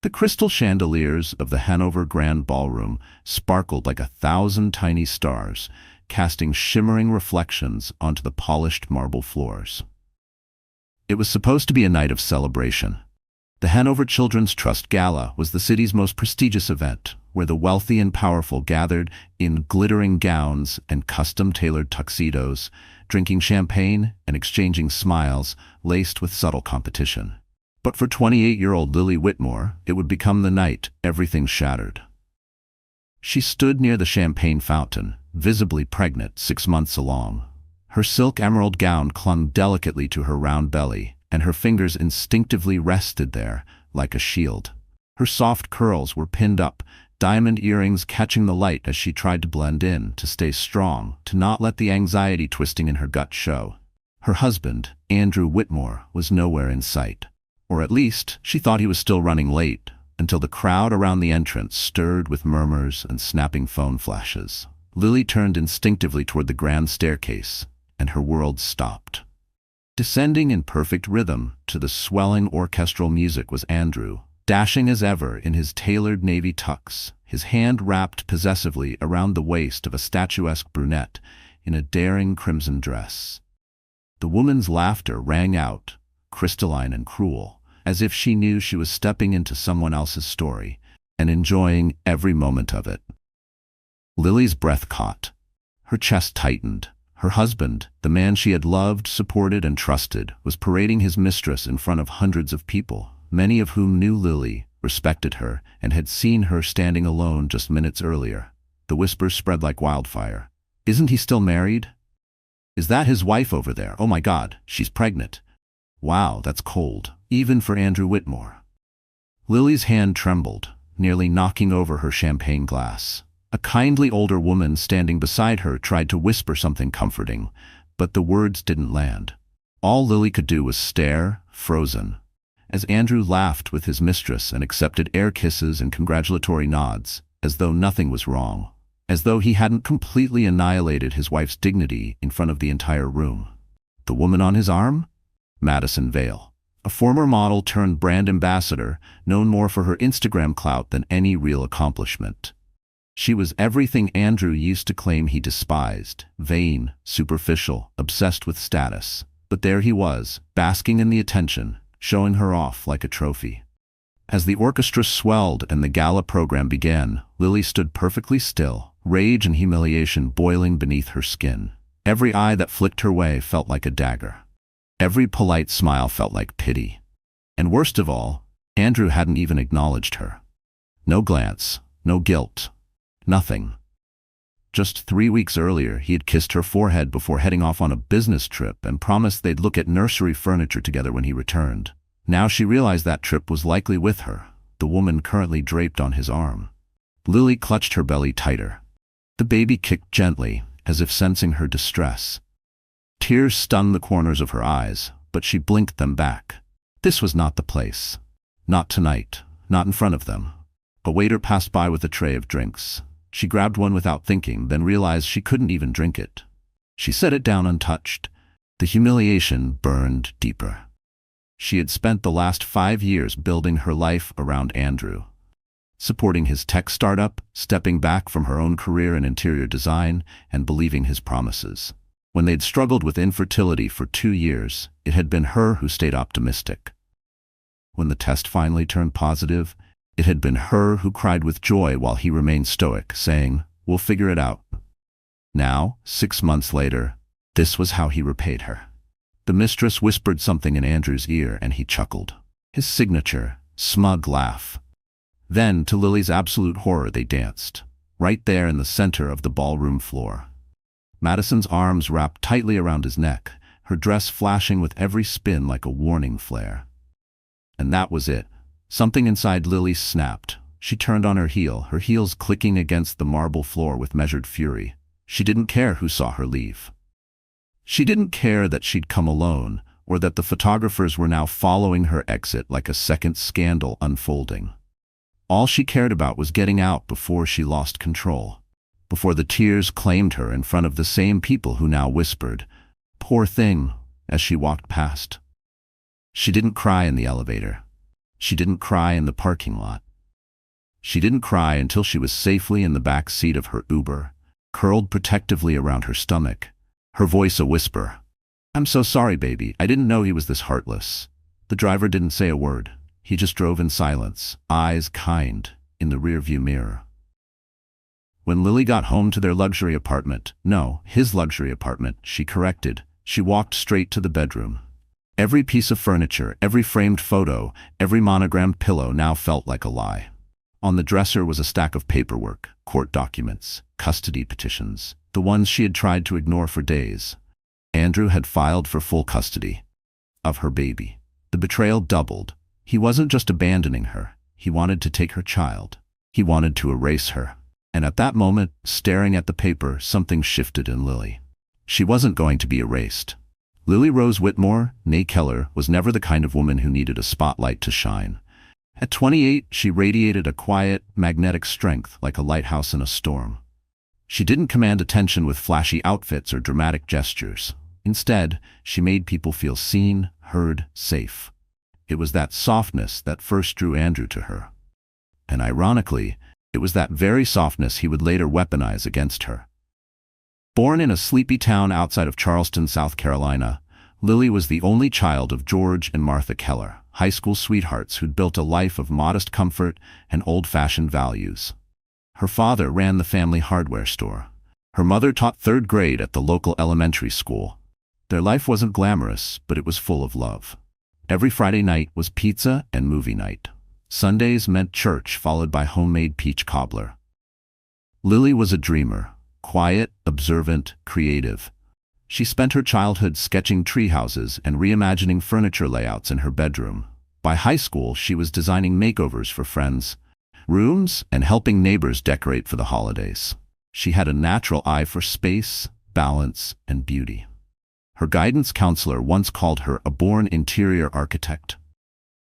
The crystal chandeliers of the Hanover Grand Ballroom sparkled like 1,000 tiny stars, casting shimmering reflections onto the polished marble floors. It was supposed to be a night of celebration. The Hanover Children's Trust Gala was the city's most prestigious event, where the wealthy and powerful gathered in glittering gowns and custom-tailored tuxedos, drinking champagne and exchanging smiles laced with subtle competition. But for 28-year-old Lily Whitmore, it would become the night everything shattered. She stood near the champagne fountain, visibly pregnant 6 months along. Her silk emerald gown clung delicately to her round belly, and her fingers instinctively rested there like a shield. Her soft curls were pinned up, diamond earrings catching the light as she tried to blend in, to stay strong, to not let the anxiety twisting in her gut show. Her husband, Andrew Whitmore, was nowhere in sight. Or at least, she thought he was still running late, until the crowd around the entrance stirred with murmurs and snapping phone flashes. Lily turned instinctively toward the grand staircase, and her world stopped. Descending in perfect rhythm to the swelling orchestral music was Andrew, dashing as ever in his tailored navy tux, his hand wrapped possessively around the waist of a statuesque brunette in a daring crimson dress. The woman's laughter rang out, crystalline and cruel, as if she knew she was stepping into someone else's story and enjoying every moment of it. Lily's breath caught. Her chest tightened. Her husband, the man she had loved, supported, and trusted, was parading his mistress in front of hundreds of people, many of whom knew Lily, respected her, and had seen her standing alone just minutes earlier. The whispers spread like wildfire. "Isn't he still married? Is that his wife over there? Oh my God, she's pregnant. Wow, that's cold, even for Andrew Whitmore." Lily's hand trembled, nearly knocking over her champagne glass. A kindly older woman standing beside her tried to whisper something comforting, but the words didn't land. All Lily could do was stare, frozen, as Andrew laughed with his mistress and accepted air kisses and congratulatory nods, as though nothing was wrong, as though he hadn't completely annihilated his wife's dignity in front of the entire room. The woman on his arm? Madison Vale, a former model turned brand ambassador, known more for her Instagram clout than any real accomplishment. She was everything Andrew used to claim he despised: vain, superficial, obsessed with status. But there he was, basking in the attention, showing her off like a trophy. As the orchestra swelled and the gala program began, Lily stood perfectly still, rage and humiliation boiling beneath her skin. Every eye that flicked her way felt like a dagger. Every polite smile felt like pity. And worst of all, Andrew hadn't even acknowledged her. No glance, no guilt. Nothing. Just 3 weeks earlier, he had kissed her forehead before heading off on a business trip and promised they'd look at nursery furniture together when he returned. Now she realized that trip was likely with her, the woman currently draped on his arm. Lily clutched her belly tighter. The baby kicked gently, as if sensing her distress. Tears stung the corners of her eyes, but she blinked them back. This was not the place. Not tonight, not in front of them. A waiter passed by with a tray of drinks. She grabbed one without thinking, then realized she couldn't even drink it. She set it down untouched. The humiliation burned deeper. She had spent the last 5 years building her life around Andrew, supporting his tech startup, stepping back from her own career in interior design, and believing his promises. When they'd struggled with infertility for 2 years, it had been her who stayed optimistic. When the test finally turned positive, it had been her who cried with joy while he remained stoic, saying, "We'll figure it out." Now, 6 months later, this was how he repaid her. The mistress whispered something in Andrew's ear, and he chuckled. His signature, smug laugh. Then, to Lily's absolute horror, they danced, right there in the center of the ballroom floor. Madison's arms wrapped tightly around his neck, her dress flashing with every spin like a warning flare. And that was it. Something inside Lily snapped. She turned on her heel, her heels clicking against the marble floor with measured fury. She didn't care who saw her leave. She didn't care that she'd come alone, or that the photographers were now following her exit like a second scandal unfolding. All she cared about was getting out before she lost control, before the tears claimed her in front of the same people who now whispered, "Poor thing," as she walked past. She didn't cry in the elevator. She didn't cry in the parking lot. She didn't cry until she was safely in the back seat of her Uber, curled protectively around her stomach, her voice a whisper. "I'm so sorry, baby. I didn't know he was this heartless." The driver didn't say a word. He just drove in silence, eyes kind, in the rearview mirror. When Lily got home to their luxury apartment, no, his luxury apartment, she corrected, she walked straight to the bedroom. Every piece of furniture, every framed photo, every monogrammed pillow now felt like a lie. On the dresser was a stack of paperwork, court documents, custody petitions, the ones she had tried to ignore for days. Andrew had filed for full custody of her baby. The betrayal doubled. He wasn't just abandoning her. He wanted to take her child. He wanted to erase her. And at that moment, staring at the paper, something shifted in Lily. She wasn't going to be erased. Lily Rose Whitmore, née Keller, was never the kind of woman who needed a spotlight to shine. At 28, she radiated a quiet, magnetic strength like a lighthouse in a storm. She didn't command attention with flashy outfits or dramatic gestures. Instead, she made people feel seen, heard, safe. It was that softness that first drew Andrew to her. And ironically, it was that very softness he would later weaponize against her. Born in a sleepy town outside of Charleston, South Carolina, Lily was the only child of George and Martha Keller, high school sweethearts who'd built a life of modest comfort and old-fashioned values. Her father ran the family hardware store. Her mother taught third grade at the local elementary school. Their life wasn't glamorous, but it was full of love. Every Friday night was pizza and movie night. Sundays meant church, followed by homemade peach cobbler. Lily was a dreamer, quiet, observant, creative. She spent her childhood sketching treehouses and reimagining furniture layouts in her bedroom. By high school, she was designing makeovers for friends' rooms and helping neighbors decorate for the holidays. She had a natural eye for space, balance, and beauty. Her guidance counselor once called her a born interior architect.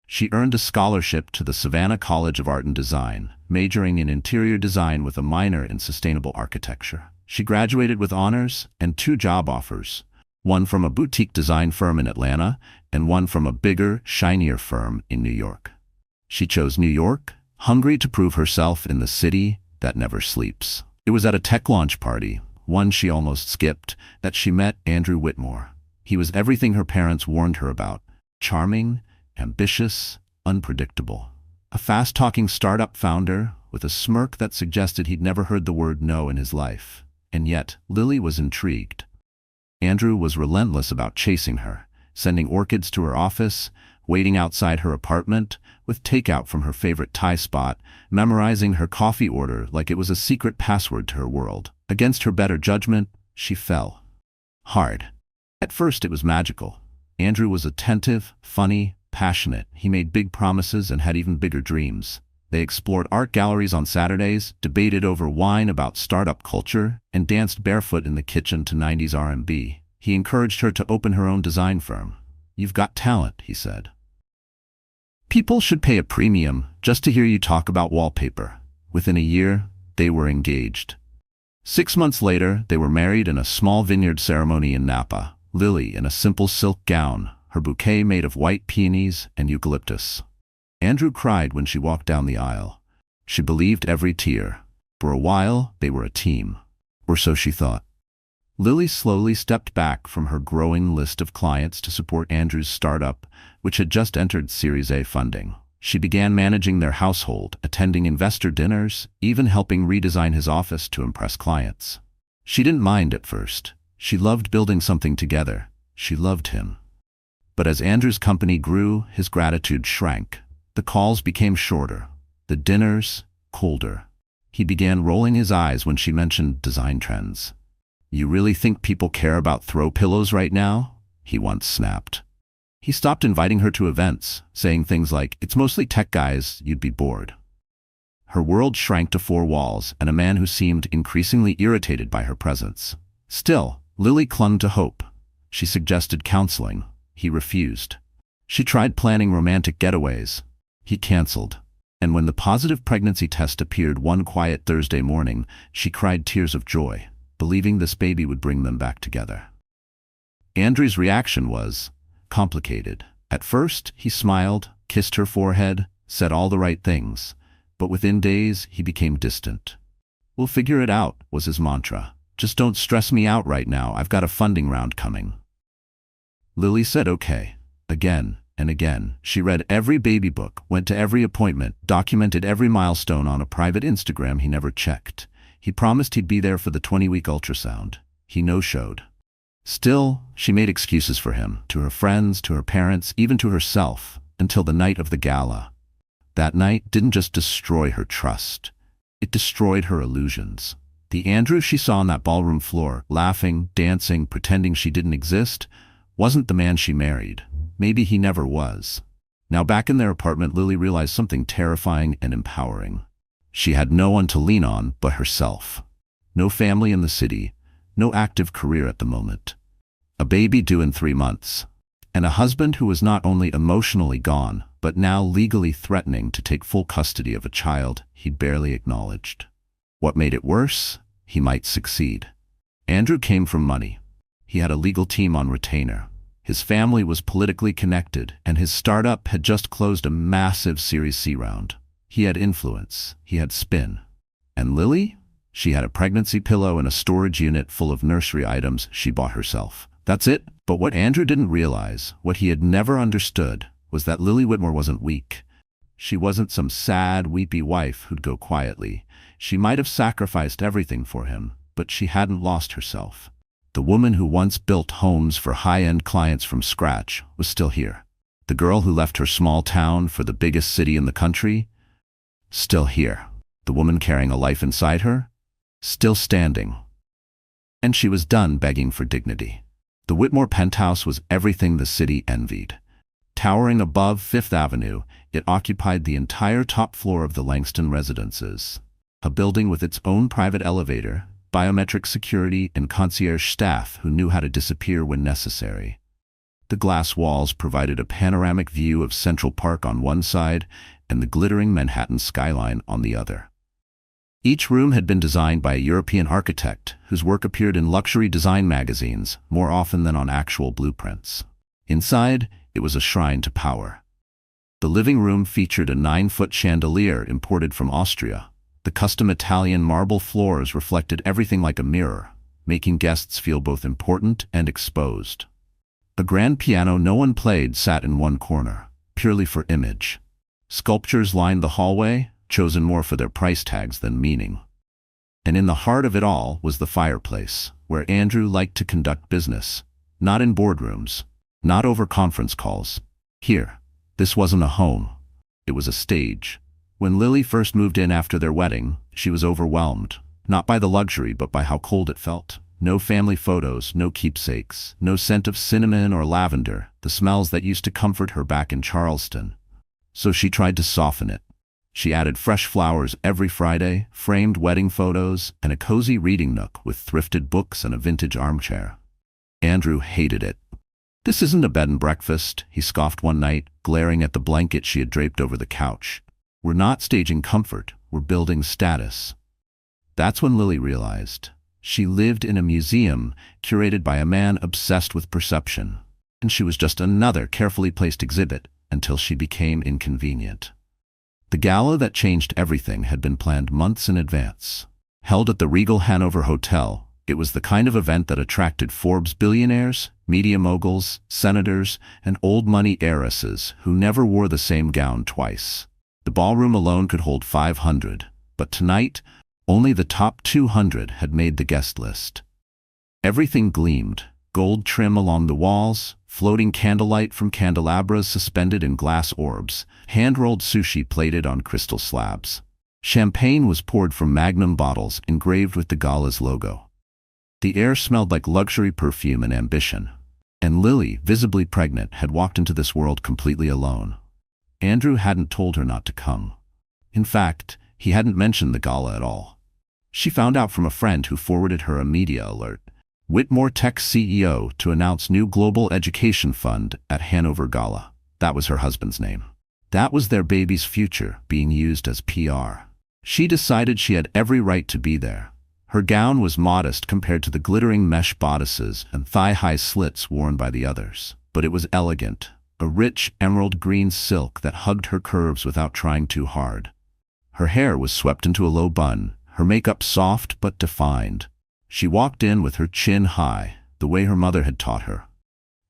She earned a scholarship to the Savannah College of Art and Design, majoring in interior design with a minor in sustainable architecture. She graduated with honors and 2 job offers, one from a boutique design firm in Atlanta and one from a bigger, shinier firm in New York. She chose New York, hungry to prove herself in the city that never sleeps. It was at a tech launch party, one she almost skipped, that she met Andrew Whitmore. He was everything her parents warned her about: charming, ambitious, unpredictable. A fast-talking startup founder with a smirk that suggested he'd never heard the word no in his life. And yet, Lily was intrigued. Andrew was relentless about chasing her, sending orchids to her office, waiting outside her apartment, with takeout from her favorite Thai spot, memorizing her coffee order like it was a secret password to her world. Against her better judgment, she fell hard. At first it was magical. Andrew was attentive, funny, passionate. He made big promises and had even bigger dreams. They explored art galleries on Saturdays, debated over wine about startup culture, and danced barefoot in the kitchen to 90s R&B. He encouraged her to open her own design firm. "You've got talent," he said. "People should pay a premium just to hear you talk about wallpaper." Within a year, they were engaged. 6 months later, they were married in a small vineyard ceremony in Napa. Lily in a simple silk gown, her bouquet made of white peonies and eucalyptus. Andrew cried when she walked down the aisle. She believed every tear. For a while, they were a team. Or so she thought. Lily slowly stepped back from her growing list of clients to support Andrew's startup, which had just entered Series A funding. She began managing their household, attending investor dinners, even helping redesign his office to impress clients. She didn't mind at first. She loved building something together. She loved him. But as Andrew's company grew, his gratitude shrank. The calls became shorter, the dinners colder. He began rolling his eyes when she mentioned design trends. "You really think people care about throw pillows right now?" he once snapped. He stopped inviting her to events, saying things like, "It's mostly tech guys, you'd be bored." Her world shrank to 4 walls and a man who seemed increasingly irritated by her presence. Still, Lily clung to hope. She suggested counseling. He refused. She tried planning romantic getaways. He canceled. And when the positive pregnancy test appeared one quiet Thursday morning, she cried tears of joy, believing this baby would bring them back together. Andrew's reaction was complicated. At first, he smiled, kissed her forehead, said all the right things, but within days he became distant. "We'll figure it out," was his mantra. "Just don't stress me out right now, I've got a funding round coming." Lily said okay, again and again. She read every baby book, went to every appointment, documented every milestone on a private Instagram he never checked. He promised he'd be there for the 20-week ultrasound. He no-showed. Still, she made excuses for him, to her friends, to her parents, even to herself, until the night of the gala. That night didn't just destroy her trust. It destroyed her illusions. The Andrew she saw on that ballroom floor, laughing, dancing, pretending she didn't exist, wasn't the man she married. Maybe he never was. Now back in their apartment, Lily realized something terrifying and empowering. She had no one to lean on but herself. No family in the city, no active career at the moment. A baby due in 3 months. And a husband who was not only emotionally gone, but now legally threatening to take full custody of a child he'd barely acknowledged. What made it worse? He might succeed. Andrew came from money. He had a legal team on retainer. His family was politically connected, and his startup had just closed a massive Series C round. He had influence. He had spin. And Lily? She had a pregnancy pillow and a storage unit full of nursery items she bought herself. That's it. But what Andrew didn't realize, what he had never understood, was that Lily Whitmore wasn't weak. She wasn't some sad, weepy wife who'd go quietly. She might have sacrificed everything for him, but she hadn't lost herself. The woman who once built homes for high-end clients from scratch was still here. The girl who left her small town for the biggest city in the country? Still here. The woman carrying a life inside her? Still standing. And she was done begging for dignity. The Whitmore penthouse was everything the city envied. Towering above Fifth Avenue, it occupied the entire top floor of the Langston residences. A building with its own private elevator, biometric security, and concierge staff who knew how to disappear when necessary. The glass walls provided a panoramic view of Central Park on one side and the glittering Manhattan skyline on the other. Each room had been designed by a European architect whose work appeared in luxury design magazines more often than on actual blueprints. Inside, it was a shrine to power. The living room featured a 9-foot chandelier imported from Austria. The custom Italian marble floors reflected everything like a mirror, making guests feel both important and exposed. A grand piano no one played sat in one corner, purely for image. Sculptures lined the hallway, chosen more for their price tags than meaning. And in the heart of it all was the fireplace, where Andrew liked to conduct business, not in boardrooms, not over conference calls. Here, this wasn't a home. It was a stage. When Lily first moved in after their wedding, she was overwhelmed, not by the luxury but by how cold it felt. No family photos, no keepsakes, no scent of cinnamon or lavender, the smells that used to comfort her back in Charleston. So she tried to soften it. She added fresh flowers every Friday, framed wedding photos, and a cozy reading nook with thrifted books and a vintage armchair. Andrew hated it. "This isn't a bed and breakfast," he scoffed one night, glaring at the blanket she had draped over the couch. "We're not staging comfort, we're building status." That's when Lily realized. She lived in a museum curated by a man obsessed with perception, and she was just another carefully placed exhibit until she became inconvenient. The gala that changed everything had been planned months in advance. Held at the Regal Hanover Hotel, it was the kind of event that attracted Forbes billionaires, media moguls, senators, and old money heiresses who never wore the same gown twice. The ballroom alone could hold 500, but tonight, only the top 200 had made the guest list. Everything gleamed, gold trim along the walls, floating candlelight from candelabras suspended in glass orbs, hand-rolled sushi plated on crystal slabs. Champagne was poured from magnum bottles engraved with the gala's logo. The air smelled like luxury perfume and ambition. And Lily, visibly pregnant, had walked into this world completely alone. Andrew hadn't told her not to come. In fact, he hadn't mentioned the gala at all. She found out from a friend who forwarded her a media alert. Whitmore Tech CEO to announce new global education fund at Hanover Gala. That was her husband's name. That was their baby's future being used as PR. She decided she had every right to be there. Her gown was modest compared to the glittering mesh bodices and thigh-high slits worn by the others, but it was elegant, a rich emerald green silk that hugged her curves without trying too hard. Her hair was swept into a low bun, her makeup soft but defined. She walked in with her chin high, the way her mother had taught her.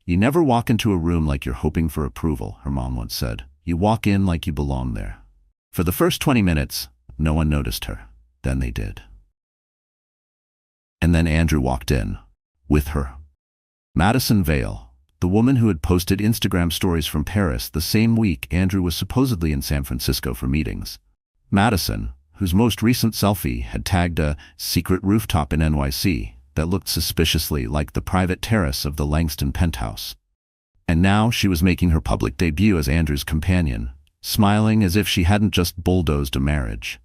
"You never walk into a room like you're hoping for approval," her mom once said. "You walk in like you belong there." For the first 20 minutes, no one noticed her. Then they did. And then Andrew walked in. With her. Madison Vale, the woman who had posted Instagram stories from Paris the same week Andrew was supposedly in San Francisco for meetings. Madison, whose most recent selfie had tagged a secret rooftop in NYC that looked suspiciously like the private terrace of the Langston penthouse. And now she was making her public debut as Andrew's companion, smiling as if she hadn't just bulldozed a marriage.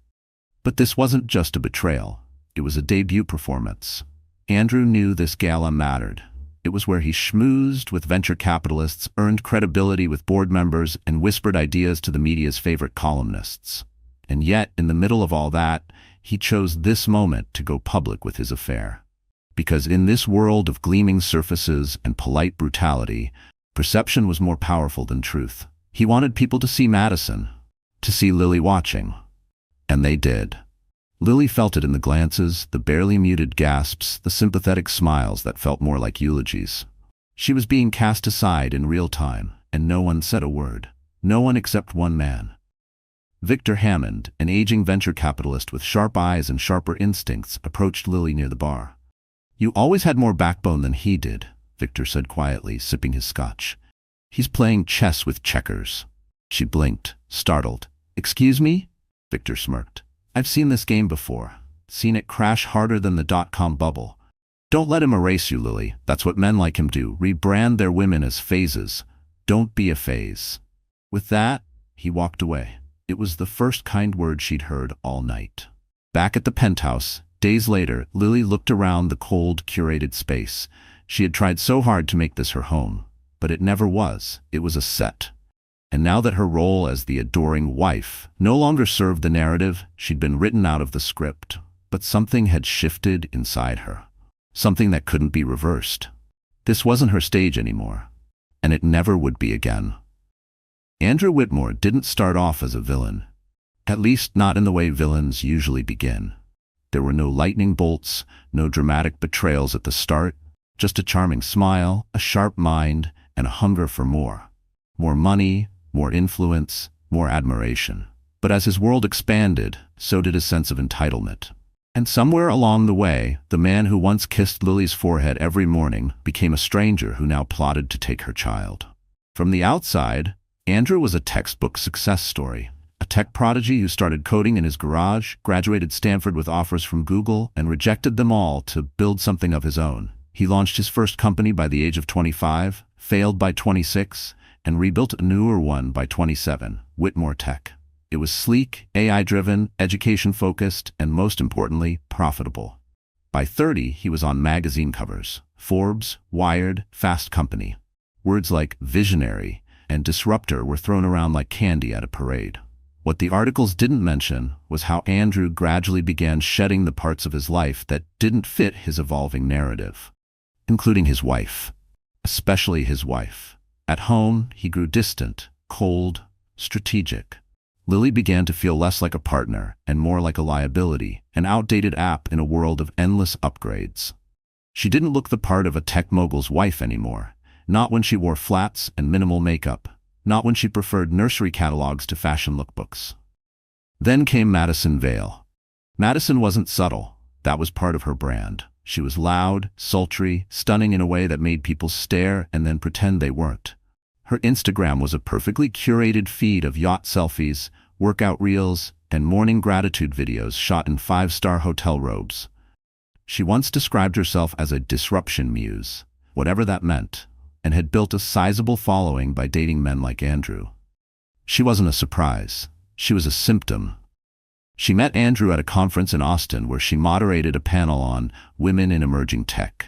But this wasn't just a betrayal. It was a debut performance. Andrew knew this gala mattered. It was where he schmoozed with venture capitalists, earned credibility with board members, and whispered ideas to the media's favorite columnists. And yet, in the middle of all that, he chose this moment to go public with his affair. Because in this world of gleaming surfaces and polite brutality, perception was more powerful than truth. He wanted people to see Madison, to see Lily watching. And they did. Lily felt it in the glances, the barely muted gasps, the sympathetic smiles that felt more like eulogies. She was being cast aside in real time, and no one said a word. No one except one man. Victor Hammond, an aging venture capitalist with sharp eyes and sharper instincts, approached Lily near the bar. "You always had more backbone than he did," Victor said quietly, sipping his scotch. "He's playing chess with checkers." She blinked, startled. "Excuse me?" Victor smirked. "I've seen this game before. Seen it crash harder than the dot-com bubble. Don't let him erase you, Lily. That's what men like him do. Rebrand their women as phases. Don't be a phase." With that, he walked away. It was the first kind word she'd heard all night. Back at the penthouse, days later, Lily looked around the cold, curated space. She had tried so hard to make this her home, but it never was. It was a set. And now that her role as the adoring wife no longer served the narrative, she'd been written out of the script. But something had shifted inside her. Something that couldn't be reversed. This wasn't her stage anymore. And it never would be again. Andrew Whitmore didn't start off as a villain. At least not in the way villains usually begin. There were no lightning bolts, no dramatic betrayals at the start, just a charming smile, a sharp mind, and a hunger for more. More money, more influence, more admiration. But as his world expanded, so did his sense of entitlement. And somewhere along the way, the man who once kissed Lily's forehead every morning became a stranger who now plotted to take her child. From the outside, Andrew was a textbook success story. A tech prodigy who started coding in his garage, graduated Stanford with offers from Google, and rejected them all to build something of his own. He launched his first company by the age of 25, failed by 26, and rebuilt a newer one by 27, Whitmore Tech. It was sleek, AI-driven, education-focused, and most importantly, profitable. By 30, he was on magazine covers, Forbes, Wired, Fast Company. Words like visionary and disruptor were thrown around like candy at a parade. What the articles didn't mention was how Andrew gradually began shedding the parts of his life that didn't fit his evolving narrative, including his wife, especially his wife. At home, he grew distant, cold, strategic. Lily began to feel less like a partner and more like a liability, an outdated app in a world of endless upgrades. She didn't look the part of a tech mogul's wife anymore, not when she wore flats and minimal makeup, not when she preferred nursery catalogs to fashion lookbooks. Then came Madison Vale. Madison wasn't subtle. That was part of her brand. She was loud, sultry, stunning in a way that made people stare and then pretend they weren't. Her Instagram was a perfectly curated feed of yacht selfies, workout reels, and morning gratitude videos shot in five-star hotel robes. She once described herself as a disruption muse, whatever that meant, and had built a sizable following by dating men like Andrew. She wasn't a surprise. She was a symptom. She met Andrew at a conference in Austin where she moderated a panel on women in emerging tech.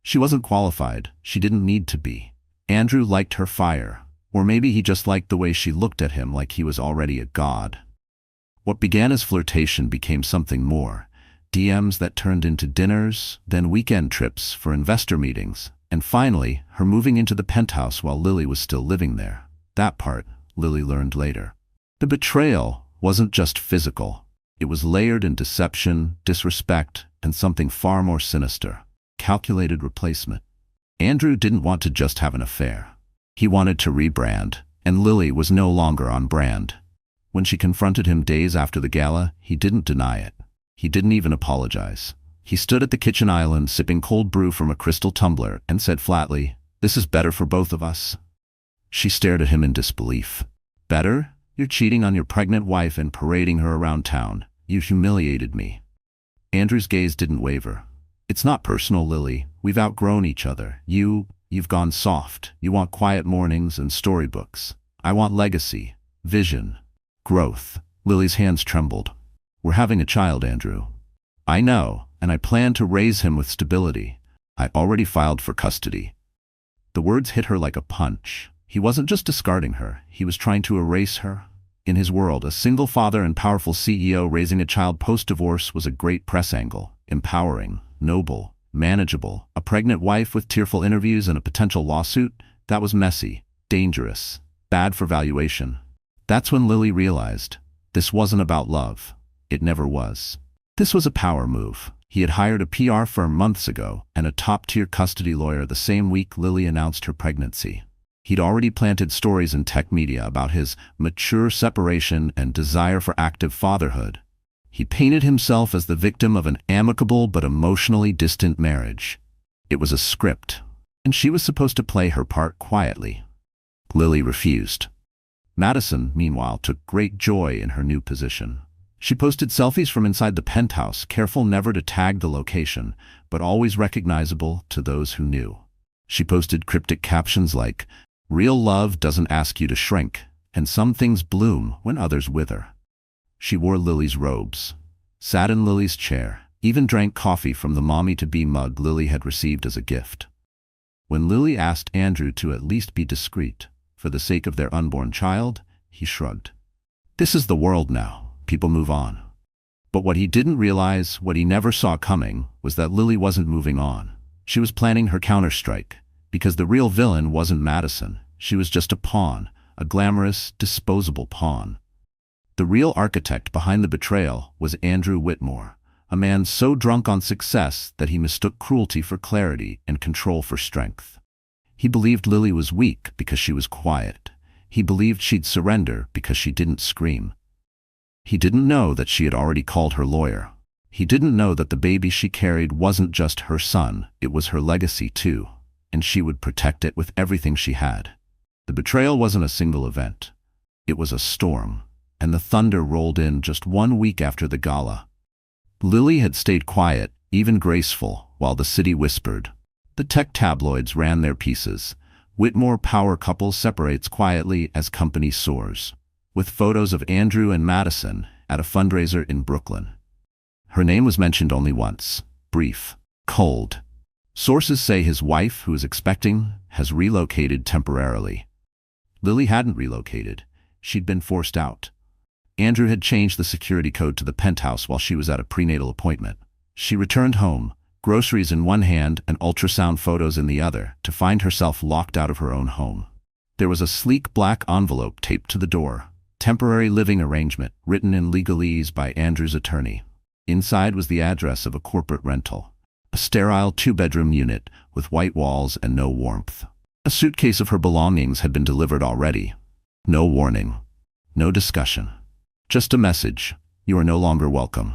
She wasn't qualified. She didn't need to be. Andrew liked her fire, or maybe he just liked the way she looked at him like he was already a god. What began as flirtation became something more. DMs that turned into dinners, then weekend trips for investor meetings, And finally, her moving into the penthouse while Lily was still living there. That part, Lily learned later. The betrayal wasn't just physical. It was layered in deception, disrespect, and something far more sinister: calculated replacement. Andrew didn't want to just have an affair. He wanted to rebrand, and Lily was no longer on brand. When she confronted him days after the gala, he didn't deny it. He didn't even apologize. He stood at the kitchen island sipping cold brew from a crystal tumbler and said flatly, "This is better for both of us." She stared at him in disbelief. "Better? You're cheating on your pregnant wife and parading her around town. You humiliated me." Andrew's gaze didn't waver. "It's not personal, Lily. We've outgrown each other. You've gone soft. You want quiet mornings and storybooks. I want legacy, vision, growth." Lily's hands trembled. "We're having a child, Andrew." "I know, and I plan to raise him with stability. I already filed for custody." The words hit her like a punch. He wasn't just discarding her, he was trying to erase her. In his world, a single father and powerful CEO raising a child post-divorce was a great press angle: empowering, noble, manageable. A pregnant wife with tearful interviews and a potential lawsuit? That was messy, dangerous, bad for valuation. That's when Lily realized this wasn't about love. It never was. This was a power move. He had hired a PR firm months ago and a top-tier custody lawyer the same week Lily announced her pregnancy. He'd already planted stories in tech media about his mature separation and desire for active fatherhood. He painted himself as the victim of an amicable but emotionally distant marriage. It was a script, and she was supposed to play her part quietly. Lily refused. Madison, meanwhile, took great joy in her new position. She posted selfies from inside the penthouse, careful never to tag the location, but always recognizable to those who knew. She posted cryptic captions like, "Real love doesn't ask you to shrink, and some things bloom when others wither." She wore Lily's robes, sat in Lily's chair, even drank coffee from the mommy-to-be mug Lily had received as a gift. When Lily asked Andrew to at least be discreet, for the sake of their unborn child, he shrugged. This is the world now. People move on. But what he didn't realize, what he never saw coming, was that Lily wasn't moving on. She was planning her counterstrike, because the real villain wasn't Madison. She was just a pawn, a glamorous, disposable pawn. The real architect behind the betrayal was Andrew Whitmore, a man so drunk on success that he mistook cruelty for clarity and control for strength. He believed Lily was weak because she was quiet. He believed she'd surrender because she didn't scream. He didn't know that she had already called her lawyer. He didn't know that the baby she carried wasn't just her son, it was her legacy too, and she would protect it with everything she had. The betrayal wasn't a single event. It was a storm, and the thunder rolled in just 1 week after the gala. Lily had stayed quiet, even graceful, while the city whispered. The tech tabloids ran their pieces. Whitmore power couple separates quietly as company soars, with photos of Andrew and Madison at a fundraiser in Brooklyn. Her name was mentioned only once, brief, cold. Sources say his wife, who is expecting, has relocated temporarily. Lily hadn't relocated. She'd been forced out. Andrew had changed the security code to the penthouse while she was at a prenatal appointment. She returned home, groceries in one hand and ultrasound photos in the other, to find herself locked out of her own home. There was a sleek black envelope taped to the door, temporary living arrangement, written in legalese by Andrew's attorney. Inside was the address of a corporate rental, a sterile 2-bedroom unit with white walls and no warmth. A suitcase of her belongings had been delivered already. No warning, no discussion. Just a message: you are no longer welcome.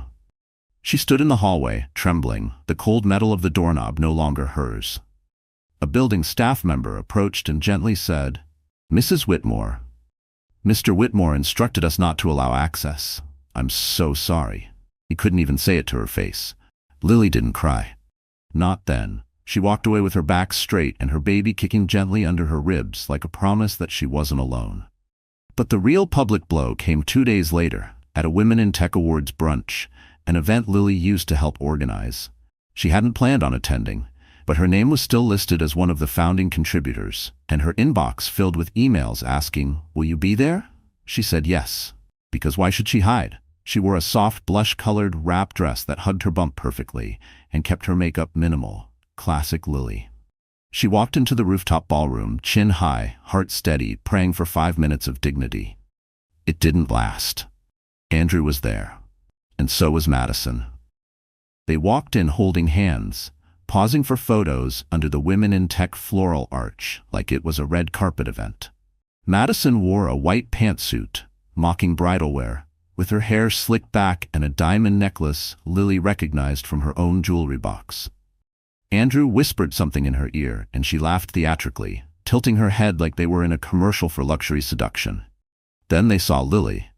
She stood in the hallway, trembling, the cold metal of the doorknob no longer hers. A building staff member approached and gently said, "Mrs. Whitmore." "Mr. Whitmore instructed us not to allow access. I'm so sorry." He couldn't even say it to her face. Lily didn't cry. Not then. She walked away with her back straight and her baby kicking gently under her ribs like a promise that she wasn't alone. But the real public blow came 2 days later, at a Women in Tech Awards brunch, an event Lily used to help organize. She hadn't planned on attending, but her name was still listed as one of the founding contributors, and her inbox filled with emails asking, "Will you be there?" She said yes, because why should she hide? She wore a soft blush-colored wrap dress that hugged her bump perfectly and kept her makeup minimal. Classic Lily. She walked into the rooftop ballroom, chin high, heart steady, praying for 5 minutes of dignity. It didn't last. Andrew was there. And so was Madison. They walked in holding hands, pausing for photos under the Women in Tech floral arch like it was a red carpet event. Madison wore a white pantsuit, mocking bridal wear, with her hair slicked back and a diamond necklace Lily recognized from her own jewelry box. Andrew whispered something in her ear, and she laughed theatrically, tilting her head like they were in a commercial for luxury seduction. Then they saw Lily.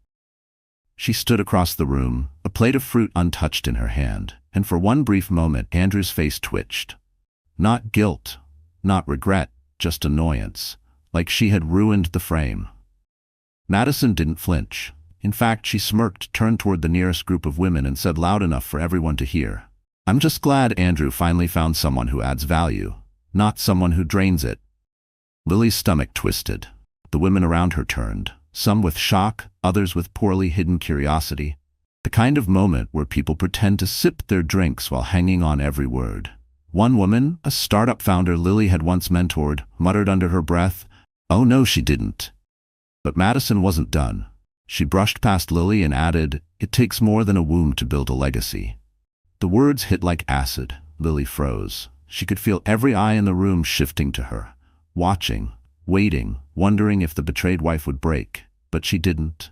She stood across the room, a plate of fruit untouched in her hand, and for one brief moment Andrew's face twitched. Not guilt, not regret, just annoyance, like she had ruined the frame. Madison didn't flinch. In fact, she smirked, turned toward the nearest group of women and said loud enough for everyone to hear, "I'm just glad Andrew finally found someone who adds value, not someone who drains it." Lily's stomach twisted. The women around her turned, some with shock, others with poorly hidden curiosity. The kind of moment where people pretend to sip their drinks while hanging on every word. One woman, a startup founder Lily had once mentored, muttered under her breath, "Oh no, she didn't." But Madison wasn't done. She brushed past Lily and added, "It takes more than a womb to build a legacy." The words hit like acid. Lily froze. She could feel every eye in the room shifting to her, watching, waiting, wondering if the betrayed wife would break, but she didn't.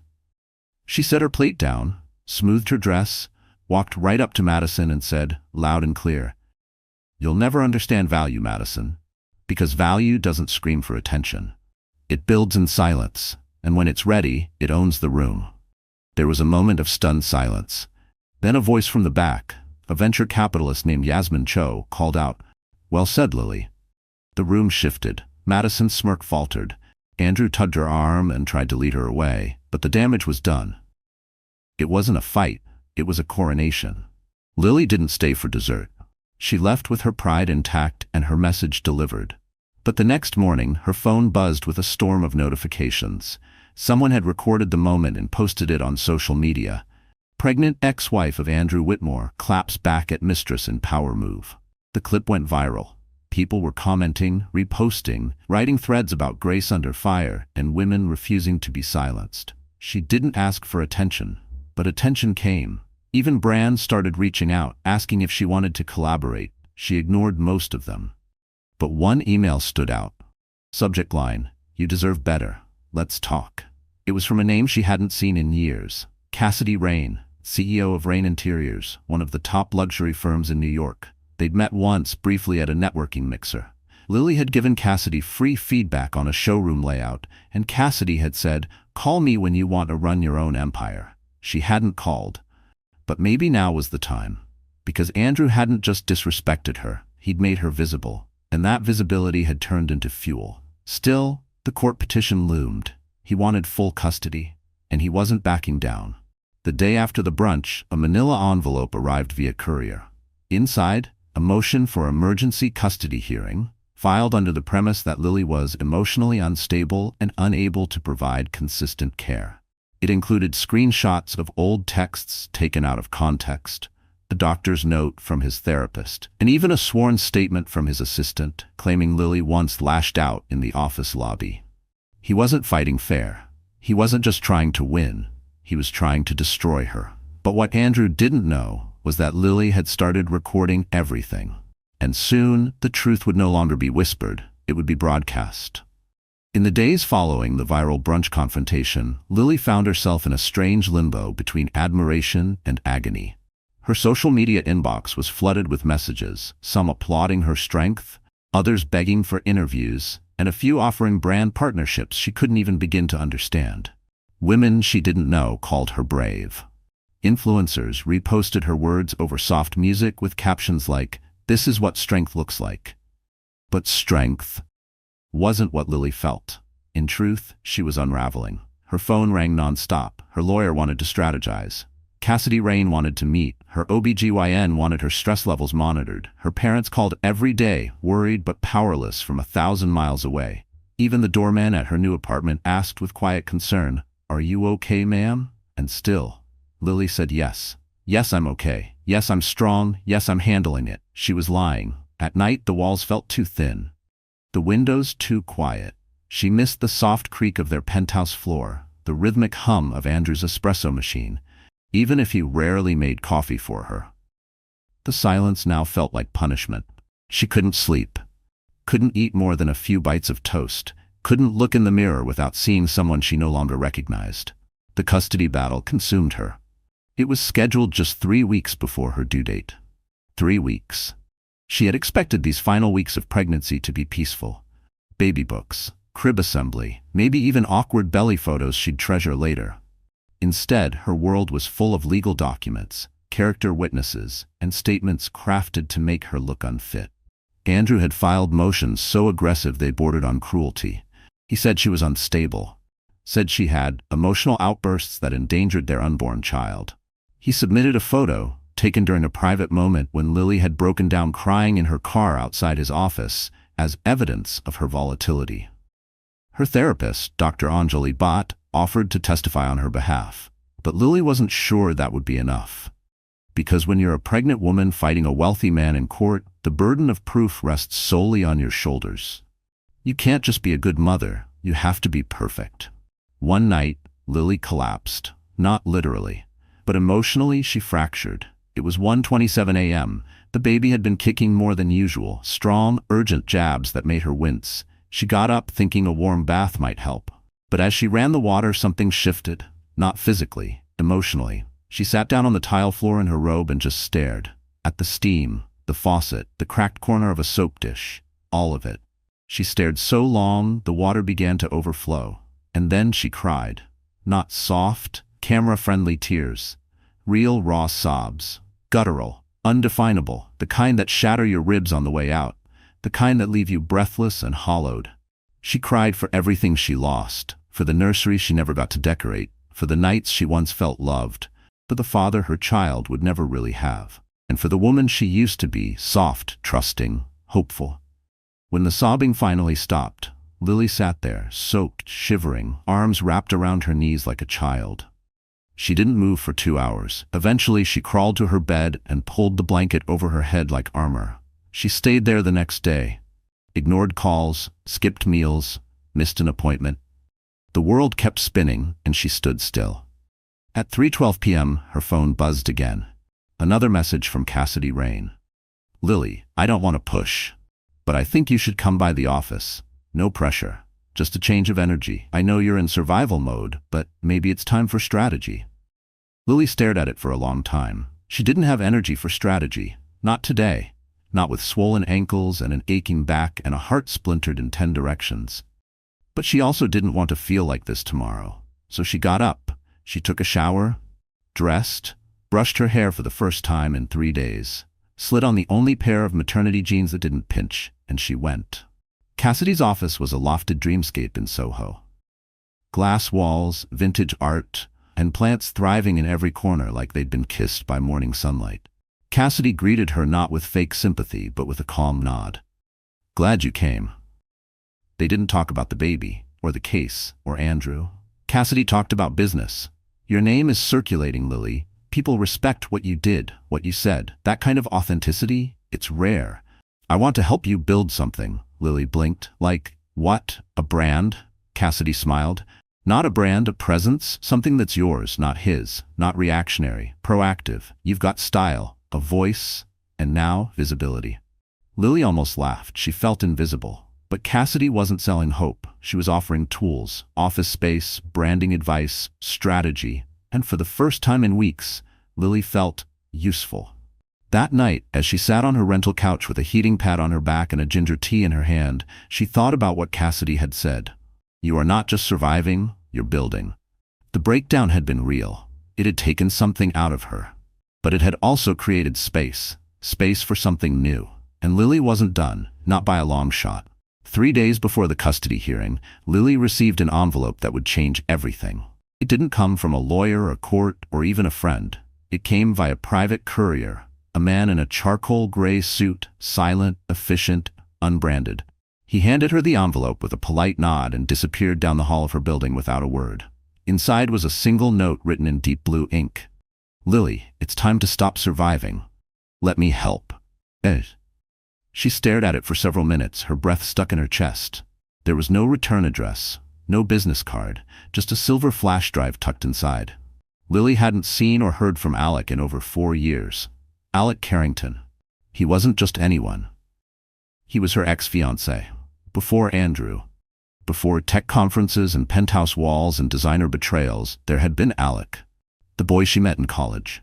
She set her plate down, smoothed her dress, walked right up to Madison and said, loud and clear, "You'll never understand value, Madison, because value doesn't scream for attention. It builds in silence, and when it's ready, it owns the room." There was a moment of stunned silence. Then a voice from the back, a venture capitalist named Yasmin Cho, called out, "Well said, Lily." The room shifted. Madison's smirk faltered. Andrew tugged her arm and tried to lead her away, but the damage was done. It wasn't a fight, it was a coronation. Lily didn't stay for dessert. She left with her pride intact and her message delivered. But the next morning, her phone buzzed with a storm of notifications. Someone had recorded the moment and posted it on social media. Pregnant ex-wife of Andrew Whitmore claps back at mistress in power move. The clip went viral. People were commenting, reposting, writing threads about Grace under fire and women refusing to be silenced. She didn't ask for attention, but attention came. Even brands started reaching out, asking if she wanted to collaborate. She ignored most of them. But one email stood out. Subject line, "You deserve better. Let's talk." It was from a name she hadn't seen in years. Cassidy Rain, CEO of Rain Interiors, one of the top luxury firms in New York. They'd met once, briefly at a networking mixer. Lily had given Cassidy free feedback on a showroom layout, and Cassidy had said, "Call me when you want to run your own empire." She hadn't called. But maybe now was the time. Because Andrew hadn't just disrespected her, he'd made her visible. And that visibility had turned into fuel. Still, the court petition loomed. He wanted full custody, and he wasn't backing down. The day after the brunch, a manila envelope arrived via courier. Inside, a motion for emergency custody hearing, filed under the premise that Lily was emotionally unstable and unable to provide consistent care. It included screenshots of old texts taken out of context, a doctor's note from his therapist, and even a sworn statement from his assistant claiming Lily once lashed out in the office lobby. He wasn't fighting fair. He wasn't just trying to win. He was trying to destroy her. But what Andrew didn't know was that Lily had started recording everything. And soon, the truth would no longer be whispered. It would be broadcast. In the days following the viral brunch confrontation, Lily found herself in a strange limbo between admiration and agony. Her social media inbox was flooded with messages, some applauding her strength, others begging for interviews, and a few offering brand partnerships she couldn't even begin to understand. Women she didn't know called her brave. Influencers reposted her words over soft music with captions like, "This is what strength looks like." But strength wasn't what Lily felt. In truth, she was unraveling. Her phone rang nonstop. Her lawyer wanted to strategize. Cassidy Rain wanted to meet. Her OBGYN wanted her stress levels monitored. Her parents called every day, worried but powerless from 1,000 miles away. Even the doorman at her new apartment asked with quiet concern, "Are you okay, ma'am?" And still, Lily said yes. "Yes, I'm okay. Yes, I'm strong. Yes, I'm handling it." She was lying. At night, the walls felt too thin. The windows too quiet. She missed the soft creak of their penthouse floor, the rhythmic hum of Andrew's espresso machine, even if he rarely made coffee for her. The silence now felt like punishment. She couldn't sleep, couldn't eat more than a few bites of toast, couldn't look in the mirror without seeing someone she no longer recognized. The custody battle consumed her. It was scheduled just 3 weeks before her due date. 3 weeks. She had expected these final weeks of pregnancy to be peaceful. Baby books, crib assembly, maybe even awkward belly photos she'd treasure later. Instead, her world was full of legal documents, character witnesses, and statements crafted to make her look unfit. Andrew had filed motions so aggressive they bordered on cruelty. He said she was unstable, said she had emotional outbursts that endangered their unborn child. He submitted a photo, taken during a private moment when Lily had broken down crying in her car outside his office, as evidence of her volatility. Her therapist, Dr. Anjali Bhatt, offered to testify on her behalf, but Lily wasn't sure that would be enough. Because when you're a pregnant woman fighting a wealthy man in court, the burden of proof rests solely on your shoulders. You can't just be a good mother, you have to be perfect. One night, Lily collapsed, not literally, but emotionally she fractured. It was 1:27 a.m. The baby had been kicking more than usual, strong, urgent jabs that made her wince. She got up thinking a warm bath might help. But as she ran the water, something shifted, not physically, emotionally. She sat down on the tile floor in her robe and just stared. At the steam, the faucet, the cracked corner of a soap dish, all of it. She stared so long, the water began to overflow. And then she cried. Not soft, camera-friendly tears. Real, raw sobs. Guttural, undefinable, the kind that shatter your ribs on the way out, the kind that leave you breathless and hollowed. She cried for everything she lost, for the nursery she never got to decorate, for the nights she once felt loved, for the father her child would never really have, and for the woman she used to be, soft, trusting, hopeful. When the sobbing finally stopped, Lily sat there, soaked, shivering, arms wrapped around her knees like a child. She didn't move for 2 hours. Eventually, she crawled to her bed and pulled the blanket over her head like armor. She stayed there the next day, ignored calls, skipped meals, missed an appointment. The world kept spinning, and she stood still. At 3:12 p.m., her phone buzzed again. Another message from Cassidy Rain. Lily, I don't want to push, but I think you should come by the office. No pressure. Just a change of energy. I know you're in survival mode, but maybe it's time for strategy. Lily stared at it for a long time. She didn't have energy for strategy. Not today. Not with swollen ankles and an aching back and a heart splintered in 10 directions. But she also didn't want to feel like this tomorrow. So she got up. She took a shower, dressed, brushed her hair for the first time in 3 days, slid on the only pair of maternity jeans that didn't pinch, and she went. Cassidy's office was a lofted dreamscape in Soho. Glass walls, vintage art, and plants thriving in every corner like they'd been kissed by morning sunlight. Cassidy greeted her not with fake sympathy, but with a calm nod. Glad you came. They didn't talk about the baby, or the case, or Andrew. Cassidy talked about business. Your name is circulating, Lily. People respect what you did, what you said. That kind of authenticity, it's rare. I want to help you build something. Lily blinked. Like, what? A brand? Cassidy smiled. Not a brand, a presence, something that's yours, not his, not reactionary, proactive. You've got style, a voice, and now visibility. Lily almost laughed. She felt invisible. But Cassidy wasn't selling hope. She was offering tools, office space, branding advice, strategy. And for the first time in weeks, Lily felt useful. That night, as she sat on her rental couch with a heating pad on her back and a ginger tea in her hand, she thought about what Cassidy had said. You are not just surviving, you're building. The breakdown had been real. It had taken something out of her. But it had also created space for something new. And Lily wasn't done, not by a long shot. 3 days before the custody hearing, Lily received an envelope that would change everything. It didn't come from a lawyer, a court, or even a friend. It came via private courier. A man in a charcoal gray suit, silent, efficient, unbranded. He handed her the envelope with a polite nod and disappeared down the hall of her building without a word. Inside was a single note written in deep blue ink. Lily, it's time to stop surviving. Let me help. She stared at it for several minutes, her breath stuck in her chest. There was no return address, no business card, just a silver flash drive tucked inside. Lily hadn't seen or heard from Alec in over 4 years. Alec Carrington. He wasn't just anyone. He was her ex-fiancé. Before Andrew. Before tech conferences and penthouse walls and designer betrayals, there had been Alec. The boy she met in college.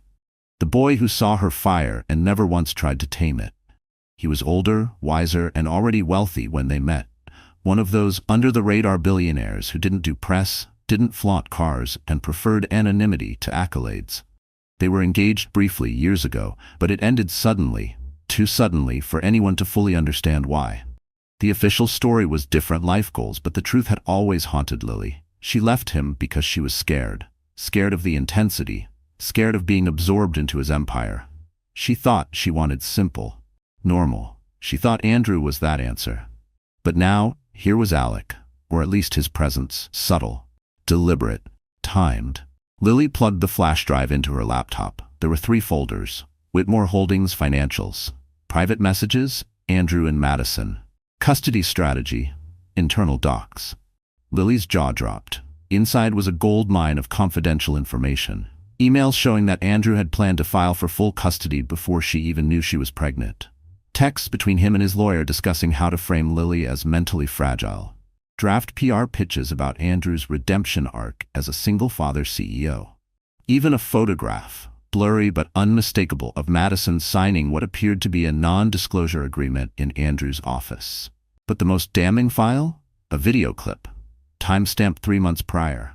The boy who saw her fire and never once tried to tame it. He was older, wiser, and already wealthy when they met. One of those under-the-radar billionaires who didn't do press, didn't flaunt cars, and preferred anonymity to accolades. They were engaged briefly years ago, but it ended suddenly, too suddenly for anyone to fully understand why. The official story was different life goals, but the truth had always haunted Lily. She left him because she was scared. Scared of the intensity. Scared of being absorbed into his empire. She thought she wanted simple. Normal. She thought Andrew was that answer. But now, here was Alec, or at least his presence, subtle, deliberate, timed. Lily plugged the flash drive into her laptop. There were 3 folders. Whitmore Holdings Financials. Private Messages, Andrew and Madison. Custody Strategy, Internal Docs. Lily's jaw dropped. Inside was a gold mine of confidential information. Emails showing that Andrew had planned to file for full custody before she even knew she was pregnant. Texts between him and his lawyer discussing how to frame Lily as mentally fragile. Draft PR pitches about Andrew's redemption arc as a single-father CEO. Even a photograph, blurry but unmistakable, of Madison signing what appeared to be a non-disclosure agreement in Andrew's office. But the most damning file? A video clip. Time-stamped 3 months prior.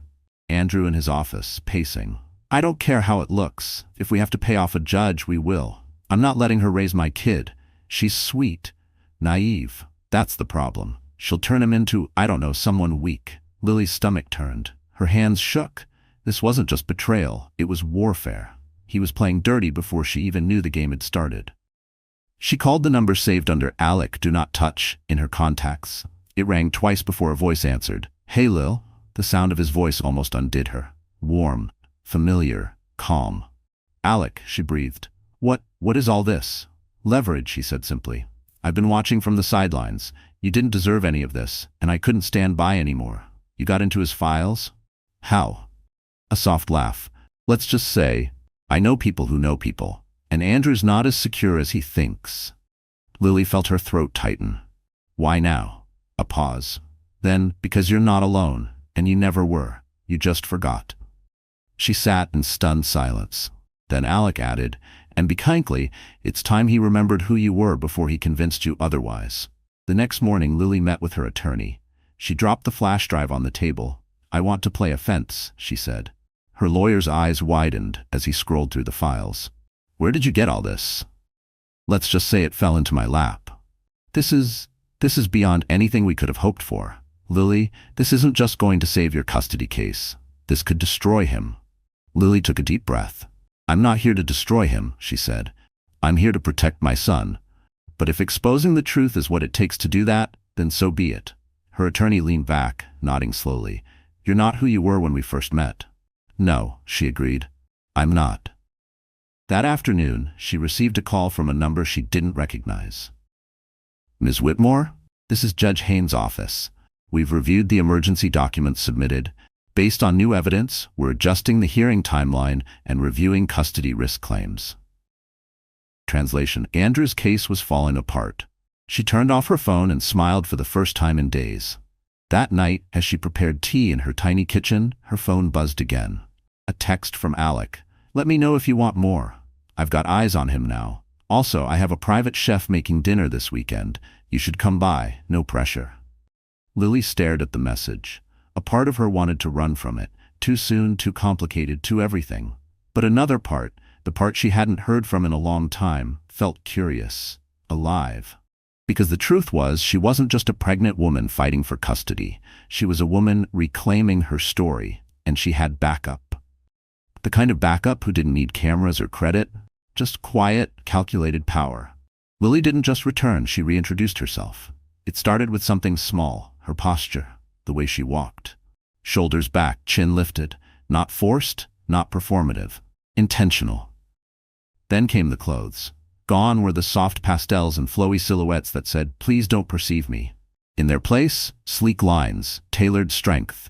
Andrew in his office, pacing. "I don't care how it looks. If we have to pay off a judge, we will. I'm not letting her raise my kid. She's sweet. Naive. That's the problem. She'll turn him into, I don't know, someone weak." Lily's stomach turned. Her hands shook. This wasn't just betrayal. It was warfare. He was playing dirty before she even knew the game had started. She called the number saved under Alec Do Not Touch in her contacts. It rang twice before a voice answered. "Hey, Lil." The sound of his voice almost undid her. Warm, familiar, calm. "Alec," she breathed. What is all this?" "Leverage," he said simply. "I've been watching from the sidelines. You didn't deserve any of this, and I couldn't stand by anymore. You got into his files?" "How?" A soft laugh. "Let's just say, I know people who know people, and Andrew's not as secure as he thinks." Lily felt her throat tighten. "Why now?" A pause. Then, "Because you're not alone, and you never were. You just forgot." She sat in stunned silence. Then Alec added, "And be kindly, it's time he remembered who you were before he convinced you otherwise." The next morning, Lily met with her attorney. She dropped the flash drive on the table. "I want to play offense," she said. Her lawyer's eyes widened as he scrolled through the files. "Where did you get all this?" "Let's just say it fell into my lap." This is beyond anything we could have hoped for. Lily, this isn't just going to save your custody case. This could destroy him." Lily took a deep breath. "I'm not here to destroy him," she said. "I'm here to protect my son. But if exposing the truth is what it takes to do that, then so be it." Her attorney leaned back, nodding slowly. "You're not who you were when we first met." "No," she agreed. "I'm not." That afternoon, she received a call from a number she didn't recognize. "Ms. Whitmore? This is Judge Haynes' office. We've reviewed the emergency documents submitted. Based on new evidence, we're adjusting the hearing timeline and reviewing custody risk claims." Translation: Andrew's case was falling apart. She turned off her phone and smiled for the first time in days. That night, as she prepared tea in her tiny kitchen, her phone buzzed again. A text from Alec. "Let me know if you want more. I've got eyes on him now. Also, I have a private chef making dinner this weekend. You should come by, no pressure." Lily stared at the message. A part of her wanted to run from it. Too soon, too complicated, too everything. But another part, the part she hadn't heard from in a long time, felt curious, alive. Because the truth was, she wasn't just a pregnant woman fighting for custody. She was a woman reclaiming her story, and she had backup. The kind of backup who didn't need cameras or credit, just quiet, calculated power. Lily didn't just return, she reintroduced herself. It started with something small, her posture, the way she walked. Shoulders back, chin lifted, not forced, not performative, intentional. Then came the clothes. Gone were the soft pastels and flowy silhouettes that said, "Please don't perceive me." In their place, sleek lines, tailored strength,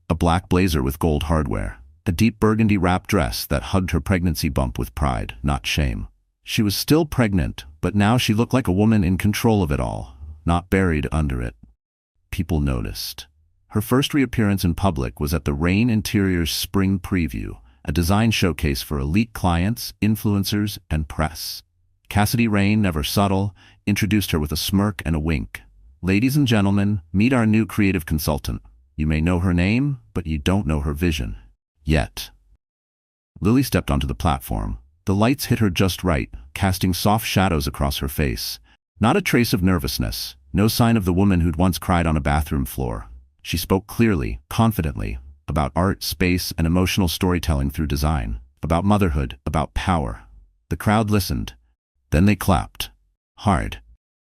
a black blazer with gold hardware, a deep burgundy wrap dress that hugged her pregnancy bump with pride, not shame. She was still pregnant, but now she looked like a woman in control of it all, not buried under it. People noticed. Her first reappearance in public was at the Rain Interiors Spring Preview, a design showcase for elite clients, influencers, and press. Cassidy Rain, never subtle, introduced her with a smirk and a wink. "Ladies and gentlemen, meet our new creative consultant. You may know her name, but you don't know her vision. Yet." Lily stepped onto the platform. The lights hit her just right, casting soft shadows across her face. Not a trace of nervousness, no sign of the woman who'd once cried on a bathroom floor. She spoke clearly, confidently, about art, space, and emotional storytelling through design, about motherhood, about power. The crowd listened. Then they clapped. Hard.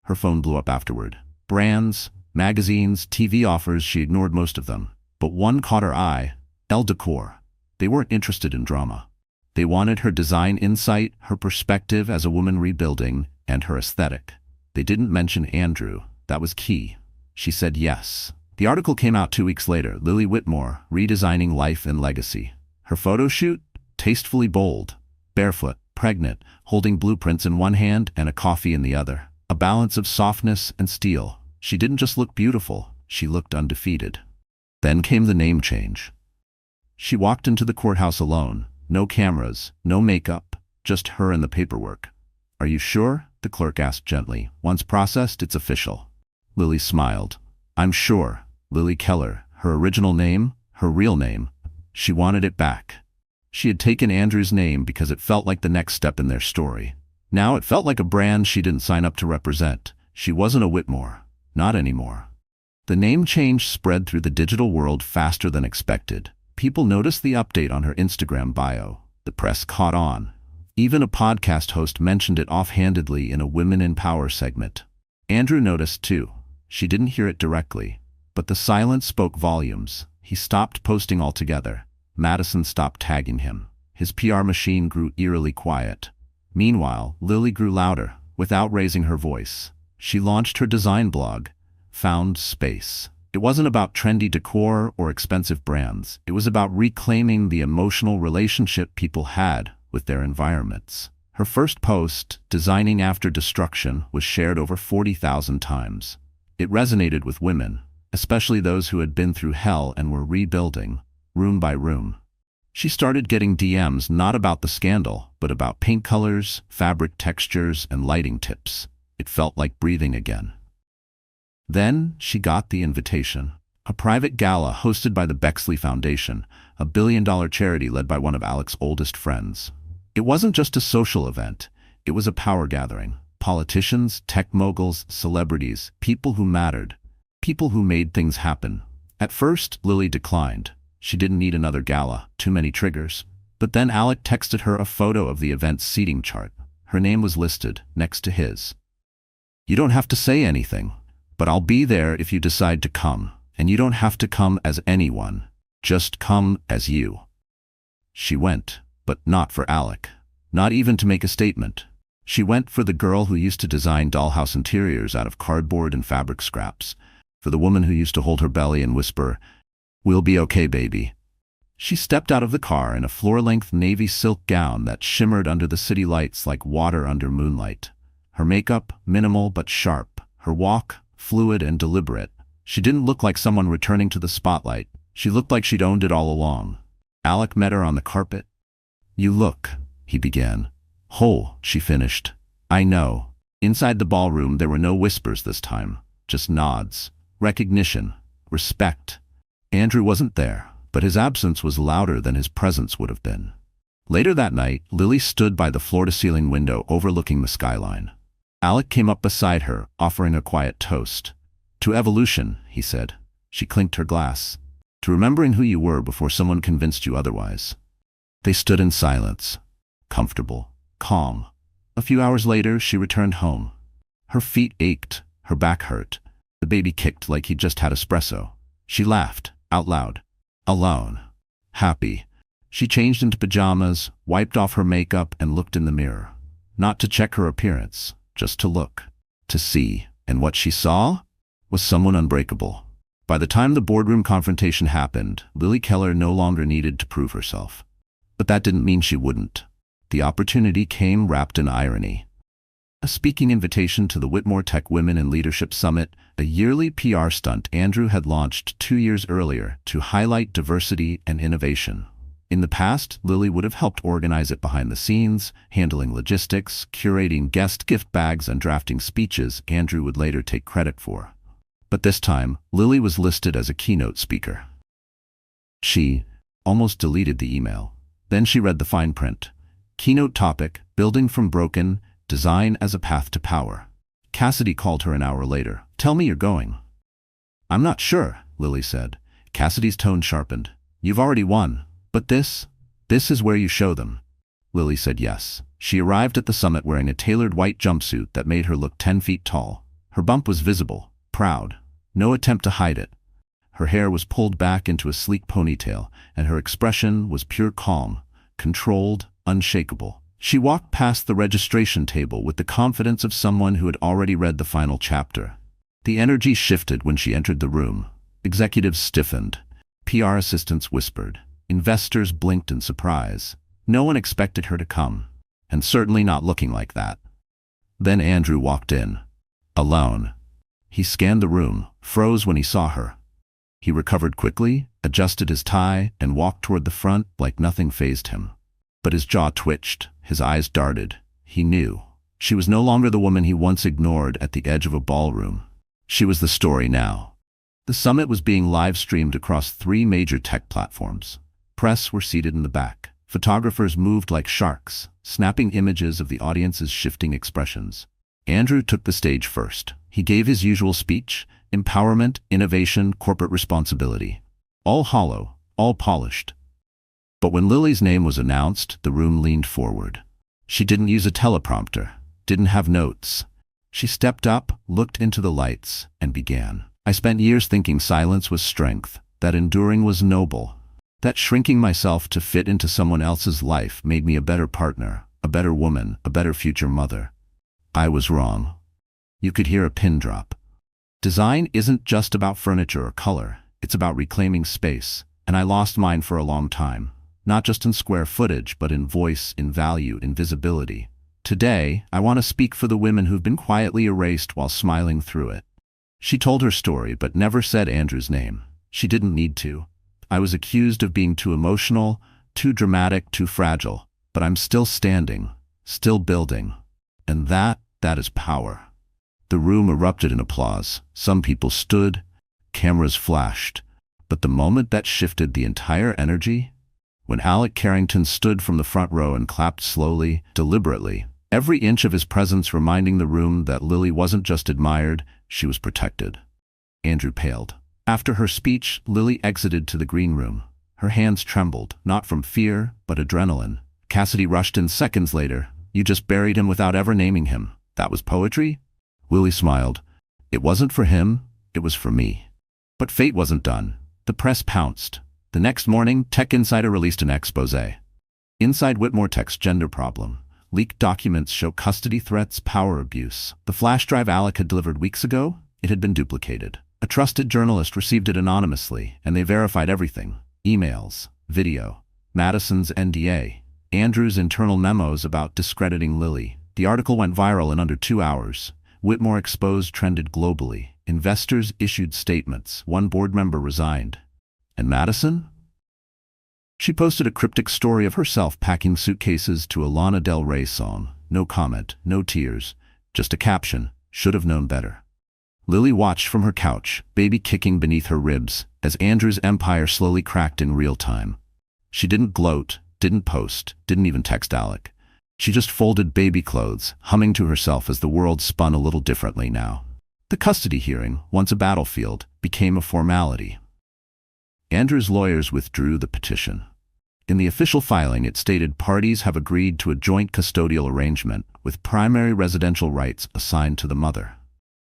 Her phone blew up afterward. Brands, magazines, TV offers, she ignored most of them. But one caught her eye, Elle Decor. They weren't interested in drama. They wanted her design insight, her perspective as a woman rebuilding, and her aesthetic. They didn't mention Andrew. That was key. She said yes. The article came out 2 weeks later, Lily Whitmore, redesigning life and legacy. Her photo shoot? Tastefully bold. Barefoot, pregnant, holding blueprints in one hand and a coffee in the other. A balance of softness and steel. She didn't just look beautiful, she looked undefeated. Then came the name change. She walked into the courthouse alone. No cameras, no makeup, just her and the paperwork. "Are you sure?" the clerk asked gently. "Once processed, it's official." Lily smiled. "I'm sure." Lily Keller, her original name, her real name. She wanted it back. She had taken Andrew's name because it felt like the next step in their story. Now it felt like a brand she didn't sign up to represent. She wasn't a Whitmore. Not anymore. The name change spread through the digital world faster than expected. People noticed the update on her Instagram bio. The press caught on. Even a podcast host mentioned it offhandedly in a Women in Power segment. Andrew noticed too. She didn't hear it directly, but the silence spoke volumes. He stopped posting altogether. Madison stopped tagging him. His PR machine grew eerily quiet. Meanwhile, Lily grew louder, without raising her voice. She launched her design blog, Found Space. It wasn't about trendy decor or expensive brands. It was about reclaiming the emotional relationship people had with their environments. Her first post, Designing After Destruction, was shared over 40,000 times. It resonated with women, especially those who had been through hell and were rebuilding, room by room. She started getting DMs not about the scandal, but about paint colors, fabric textures, and lighting tips. It felt like breathing again. Then she got the invitation. A private gala hosted by the Bexley Foundation, a billion-dollar charity led by one of Alec's oldest friends. It wasn't just a social event. It was a power gathering. Politicians, tech moguls, celebrities, people who mattered. People who made things happen. At first, Lily declined. She didn't need another gala, too many triggers. But then Alec texted her a photo of the event's seating chart. Her name was listed, next to his. "You don't have to say anything, but I'll be there if you decide to come. And you don't have to come as anyone. Just come as you." She went, but not for Alec. Not even to make a statement. She went for the girl who used to design dollhouse interiors out of cardboard and fabric scraps. For the woman who used to hold her belly and whisper, "We'll be okay, baby." She stepped out of the car in a floor-length navy silk gown that shimmered under the city lights like water under moonlight. Her makeup, minimal but sharp. Her walk, fluid and deliberate. She didn't look like someone returning to the spotlight. She looked like she'd owned it all along. Alec met her on the carpet. "You look," he began. "Whole," she finished. "I know." Inside the ballroom there were no whispers this time. Just nods. Recognition. Respect. Andrew wasn't there, but his absence was louder than his presence would have been. Later that night, Lily stood by the floor-to-ceiling window overlooking the skyline. Alec came up beside her, offering a quiet toast. "To evolution," he said. She clinked her glass. "To remembering who you were before someone convinced you otherwise." They stood in silence. Comfortable. Calm. A few hours later, she returned home. Her feet ached. Her back hurt. The baby kicked like he'd just had espresso. She laughed, out loud. Alone. Happy. She changed into pajamas, wiped off her makeup, and looked in the mirror. not to check her appearance, just to look, to see. And what she saw was someone unbreakable. By the time the boardroom confrontation happened, Lily Keller no longer needed to prove herself. But that didn't mean she wouldn't. The opportunity came wrapped in irony. A speaking invitation to the Whitmore Tech Women in Leadership Summit, a yearly PR stunt Andrew had launched 2 years earlier to highlight diversity and innovation. In the past, Lily would have helped organize it behind the scenes, handling logistics, curating guest gift bags, and drafting speeches Andrew would later take credit for. But this time, Lily was listed as a keynote speaker. She almost deleted the email. Then she read the fine print. Keynote topic, Building from Broken, Design as a Path to Power. Cassidy called her an hour later. "Tell me you're going." "I'm not sure," Lily said. Cassidy's tone sharpened. "You've already won. But this is where you show them." Lily said yes. She arrived at the summit wearing a tailored white jumpsuit that made her look 10 feet tall. Her bump was visible, proud. No attempt to hide it. Her hair was pulled back into a sleek ponytail, and her expression was pure calm, controlled, unshakable. She walked past the registration table with the confidence of someone who had already read the final chapter. The energy shifted when she entered the room. Executives stiffened. PR assistants whispered. Investors blinked in surprise. No one expected her to come, and certainly not looking like that. Then Andrew walked in. Alone. He scanned the room, froze when he saw her. He recovered quickly, adjusted his tie, and walked toward the front like nothing fazed him. But his jaw twitched, his eyes darted. He knew. She was no longer the woman he once ignored at the edge of a ballroom. She was the story now. The summit was being live-streamed across 3 major tech platforms. Press were seated in the back. Photographers moved like sharks, snapping images of the audience's shifting expressions. Andrew took the stage first. He gave his usual speech: empowerment, innovation, corporate responsibility. All hollow, all polished. But when Lily's name was announced, the room leaned forward. She didn't use a teleprompter, didn't have notes. She stepped up, looked into the lights, and began. "I spent years thinking silence was strength, that enduring was noble, that shrinking myself to fit into someone else's life made me a better partner, a better woman, a better future mother. I was wrong." You could hear a pin drop. Design isn't just about furniture or color, it's about reclaiming space, and I lost mine for a long time. Not just in square footage, but in voice, in value, in visibility. Today, I want to speak for the women who've been quietly erased while smiling through it. She told her story, but never said Andrew's name. She didn't need to. I was accused of being too emotional, too dramatic, too fragile. But I'm still standing, still building. And that is power. The room erupted in applause. Some people stood, cameras flashed. But the moment that shifted the entire energy, when Alec Carrington stood from the front row and clapped slowly, deliberately, every inch of his presence reminding the room that Lily wasn't just admired, she was protected. Andrew paled. After her speech, Lily exited to the green room. Her hands trembled, not from fear, but adrenaline. Cassidy rushed in seconds later. "You just buried him without ever naming him. That was poetry?" Lily smiled. "It wasn't for him, it was for me." But fate wasn't done. The press pounced. The next morning, Tech Insider released an exposé. Inside Whitmore Tech's gender problem. Leaked documents show custody threats, power abuse. The flash drive Alec had delivered weeks ago, it had been duplicated. A trusted journalist received it anonymously, and they verified everything. Emails, video, Madison's NDA, Andrew's internal memos about discrediting Lily. The article went viral in under 2 hours. Whitmore Exposed trended globally. Investors issued statements. One board member resigned. And Madison? She posted a cryptic story of herself packing suitcases to a Lana Del Rey song. No comment, no tears, just a caption, "Should have known better." Lily watched from her couch, baby kicking beneath her ribs, as Andrew's empire slowly cracked in real time. She didn't gloat, didn't post, didn't even text Alec. She just folded baby clothes, humming to herself as the world spun a little differently now. The custody hearing, once a battlefield, became a formality. Andrew's lawyers withdrew the petition. In the official filing, it stated parties have agreed to a joint custodial arrangement with primary residential rights assigned to the mother.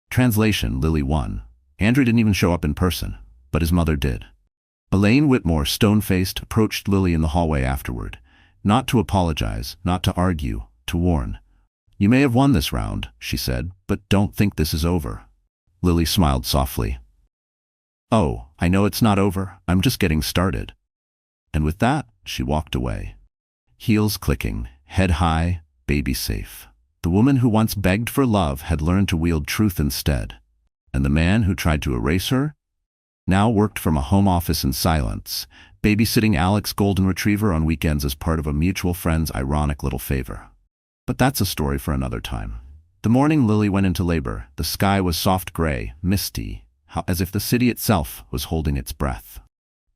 Translation: Lily won. Andrew didn't even show up in person, but his mother did. Elaine Whitmore, stone-faced, approached Lily in the hallway afterward. Not to apologize, not to argue, to warn. You may have won this round, she said, but don't think this is over. Lily smiled softly. Oh, I know it's not over. I'm just getting started. And with that, she walked away. Heels clicking, head high, baby safe. The woman who once begged for love had learned to wield truth instead. And the man who tried to erase her now worked from a home office in silence, babysitting Alex's golden retriever on weekends as part of a mutual friend's ironic little favor. But that's a story for another time. The morning Lily went into labor, the sky was soft gray, misty, as if the city itself was holding its breath.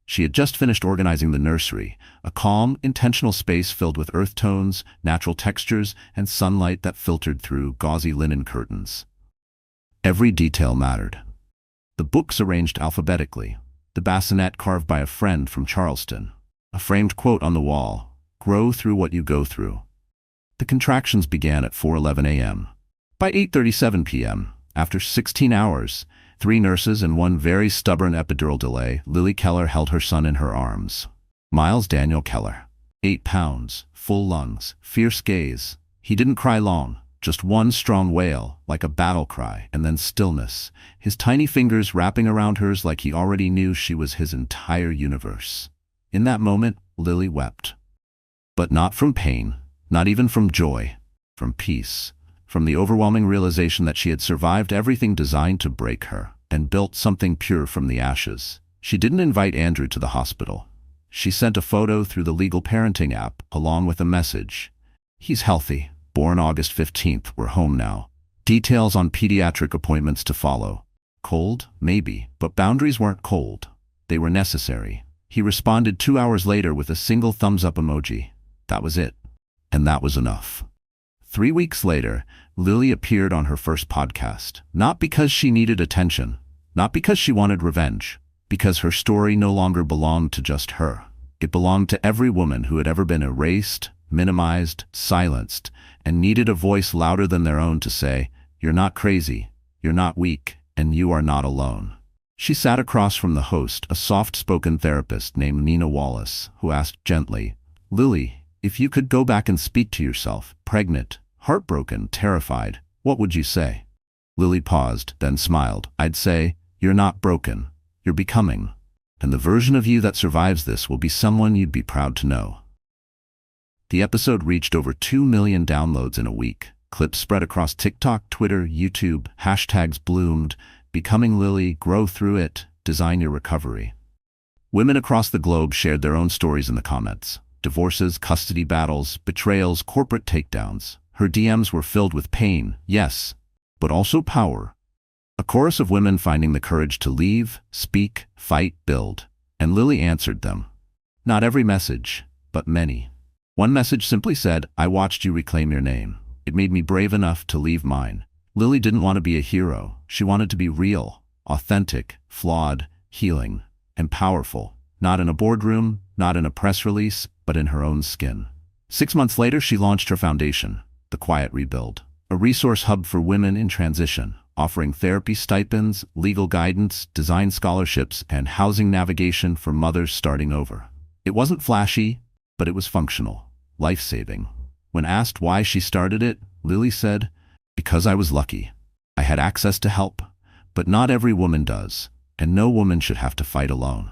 She had just finished organizing the nursery, a calm, intentional space filled with earth tones, natural textures, and sunlight that filtered through gauzy linen curtains. Every detail mattered. The books arranged alphabetically, the bassinet carved by a friend from Charleston, a framed quote on the wall, "Grow through what you go through." The contractions began at 4:11 a.m. By 8:37 p.m., after 16 hours, 3 nurses and 1 very stubborn epidural delay, Lily Keller held her son in her arms. Miles Daniel Keller, 8 pounds, full lungs, fierce gaze. He didn't cry long, just one strong wail, like a battle cry, and then stillness, his tiny fingers wrapping around hers like he already knew she was his entire universe. In that moment, Lily wept. But not from pain, not even from joy, from peace. From the overwhelming realization that she had survived everything designed to break her and built something pure from the ashes. She didn't invite Andrew to the hospital. She sent a photo through the legal parenting app along with a message. He's healthy, born August 15th, we're home now. Details on pediatric appointments to follow. Cold? Maybe, but boundaries weren't cold. They were necessary. He responded 2 hours later with a single thumbs-up emoji. That was it. And that was enough. 3 weeks later, Lily appeared on her first podcast, not because she needed attention, not because she wanted revenge, because her story no longer belonged to just her. It belonged to every woman who had ever been erased, minimized, silenced, and needed a voice louder than their own to say, "You're not crazy, you're not weak, and you are not alone." She sat across from the host, a soft-spoken therapist named Nina Wallace, who asked gently, "Lily, if you could go back and speak to yourself, pregnant, heartbroken, terrified, what would you say?" Lily paused, then smiled. "I'd say, you're not broken, you're becoming. And the version of you that survives this will be someone you'd be proud to know." The episode reached over 2 million downloads in a week. Clips spread across TikTok, Twitter, YouTube, hashtags bloomed, Becoming Lily, Grow Through It, Design Your Recovery. Women across the globe shared their own stories in the comments. Divorces, custody battles, betrayals, corporate takedowns. Her DMs were filled with pain, yes, but also power. A chorus of women finding the courage to leave, speak, fight, build. And Lily answered them. Not every message, but many. One message simply said, "I watched you reclaim your name. It made me brave enough to leave mine." Lily didn't want to be a hero. She wanted to be real, authentic, flawed, healing, and powerful. Not in a boardroom, not in a press release, but in her own skin. 6 months later, she launched her foundation, The Quiet Rebuild, a resource hub for women in transition, offering therapy stipends, legal guidance, design scholarships, and housing navigation for mothers starting over. It wasn't flashy, but it was functional, life-saving. When asked why she started it, Lily said, "Because I was lucky. I had access to help, but not every woman does, and no woman should have to fight alone."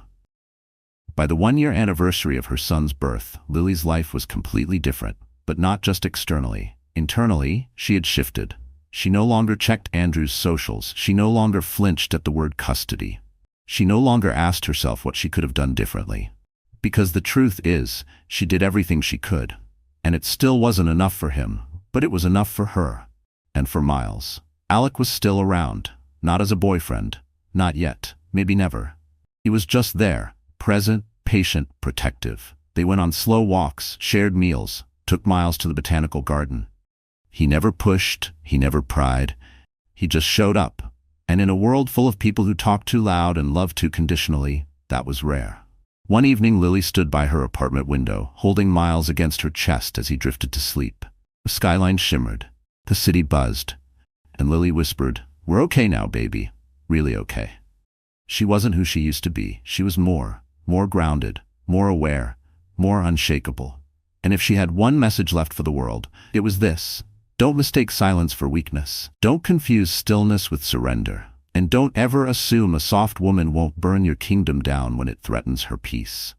By the 1-year anniversary of her son's birth, Lily's life was completely different, but not just externally. Internally, she had shifted. She no longer checked Andrew's socials. She no longer flinched at the word custody. She no longer asked herself what she could have done differently. Because the truth is, she did everything she could. And it still wasn't enough for him, but it was enough for her. And for Miles. Alec was still around, not as a boyfriend, not yet, maybe never. He was just there, present, patient, protective. They went on slow walks, shared meals, took Miles to the botanical garden. He never pushed, he never pried. He just showed up. And in a world full of people who talk too loud and love too conditionally, that was rare. One evening, Lily stood by her apartment window, holding Miles against her chest as he drifted to sleep. The skyline shimmered. The city buzzed. And Lily whispered, "We're okay now, baby. Really okay." She wasn't who she used to be. She was more grounded, more aware, more unshakable. And if she had one message left for the world, it was this. Don't mistake silence for weakness. Don't confuse stillness with surrender. And don't ever assume a soft woman won't burn your kingdom down when it threatens her peace.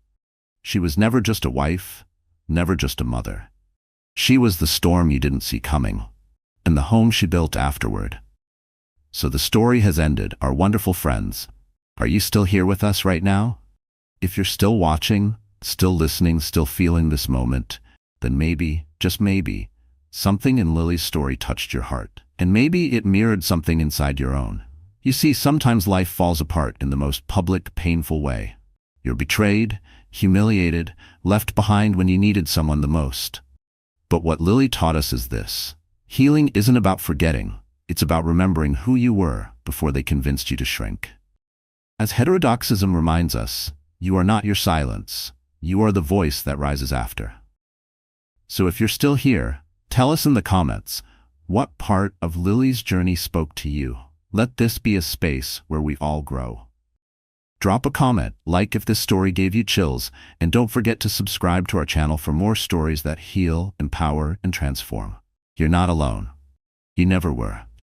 She was never just a wife, never just a mother. She was the storm you didn't see coming, and the home she built afterward. So the story has ended, our wonderful friends. Are you still here with us right now? If you're still watching, still listening, still feeling this moment, then maybe, just maybe, something in Lily's story touched your heart. And maybe it mirrored something inside your own. You see, sometimes life falls apart in the most public, painful way. You're betrayed, humiliated, left behind when you needed someone the most. But what Lily taught us is this: healing isn't about forgetting, it's about remembering who you were before they convinced you to shrink. As heterodoxism reminds us, you are not your silence, you are the voice that rises after. So if you're still here, tell us in the comments, what part of Lily's journey spoke to you? Let this be a space where we all grow. Drop a comment, like if this story gave you chills, and don't forget to subscribe to our channel for more stories that heal, empower, and transform. You're not alone. You never were.